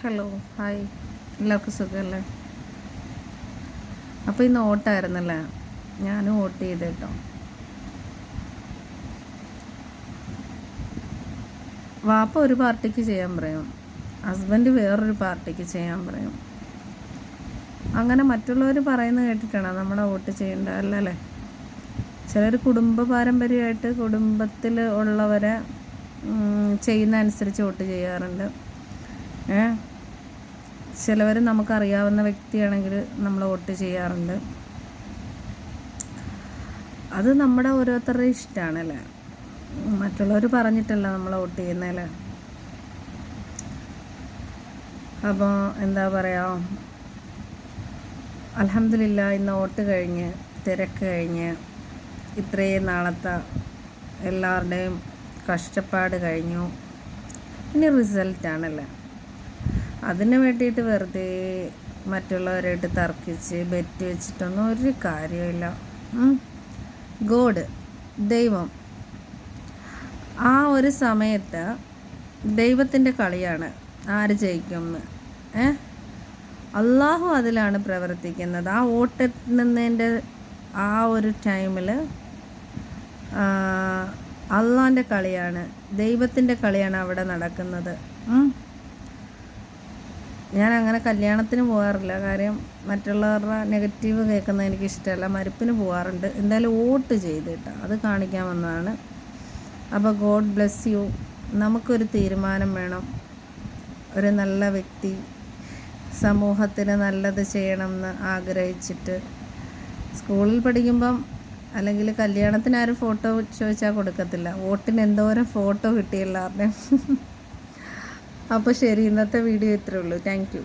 Hello hi, എല്ലാവർക്കും സുഖമല്ലേ? അപ്പോൾ ഇന്ന് വോട്ടായിരുന്നല്ലേ? ഞാനും വോട്ട് ചെയ്ത് കേട്ടോ. വാപ്പ ഒരു പാർട്ടിക്ക് ചെയ്യാൻ പറയും, ഹസ്ബൻഡ് വേറൊരു പാർട്ടിക്ക് ചെയ്യാൻ പറയും. അങ്ങനെ മറ്റുള്ളവർ പറയുന്നത് കേട്ടിട്ടാണ് നമ്മുടെ വോട്ട് ചെയ്യേണ്ട അല്ലല്ലേ? ചിലർ കുടുംബ പാരമ്പര്യമായിട്ട് കുടുംബത്തിൽ ഉള്ളവരെ ചെയ്യുന്ന അനുസരിച്ച് വോട്ട് ചെയ്യാറുണ്ട്. ചിലവർ നമുക്കറിയാവുന്ന വ്യക്തിയാണെങ്കിൽ നമ്മൾ വോട്ട് ചെയ്യാറുണ്ട്. അത് നമ്മുടെ ഓരോരുത്തരുടെ ഇഷ്ടമാണല്ലേ, മറ്റുള്ളവർ പറഞ്ഞിട്ടല്ല നമ്മൾ വോട്ട് ചെയ്യുന്നതല്ലേ. അപ്പോൾ എന്താ പറയുക, അൽഹംദുലില്ലാ ഇന്ന് വോട്ട് കഴിഞ്ഞ് തിരക്ക് കഴിഞ്ഞ് ഇത്രയും നാളത്തെ എല്ലാവരുടെയും കഷ്ടപ്പാട് കഴിഞ്ഞു. ഇനി റിസൾട്ടാണല്ലേ. അതിന് വേണ്ടിയിട്ട് വെറുതെ മറ്റുള്ളവരായിട്ട് തർക്കിച്ച് ബെറ്റ് വെച്ചിട്ടൊന്നും ഒരു കാര്യമില്ല. ഗോഡ്, ദൈവം, ആ ഒരു സമയത്ത് ദൈവത്തിൻ്റെ കളിയാണ് ആര് ജയിക്കുമെന്ന്. അള്ളാഹു അതിലാണ് പ്രവർത്തിക്കുന്നത്. ആ വോട്ടെണ്ണുന്നതിൻ്റെ ആ ഒരു ടൈമിൽ അള്ളാൻ്റെ കളിയാണ്, ദൈവത്തിൻ്റെ കളിയാണ് അവിടെ നടക്കുന്നത്. ഞാൻ അങ്ങനെ കല്യാണത്തിന് പോകാറില്ല, കാര്യം മറ്റുള്ളവരുടെ നെഗറ്റീവ് കേൾക്കുന്നത് എനിക്കിഷ്ടമല്ല. മരിപ്പിന് പോകാറുണ്ട്. എന്തായാലും വോട്ട് ചെയ്തിട്ടാണ് അത് കാണിക്കാൻ വന്നതാണ്. അപ്പോൾ ഗോഡ് ബ്ലെസ് യു. നമുക്കൊരു തീരുമാനം വേണം. ഒരു നല്ല വ്യക്തി സമൂഹത്തിന് നല്ലത് ചെയ്യണമെന്ന് ആഗ്രഹിച്ചിട്ട്, സ്കൂളിൽ പഠിക്കുമ്പം അല്ലെങ്കിൽ കല്യാണത്തിന് ആരും ഫോട്ടോ ചോദിച്ചാൽ കൊടുക്കത്തില്ല. വോട്ടിന് എന്തോരം ഫോട്ടോ കിട്ടിയെല്ലാവരുടെയും. അപ്പോൾ ശരി, ഇന്നത്തെ വീഡിയോ ഇത്രയേ ഉള്ളൂ. Thank you.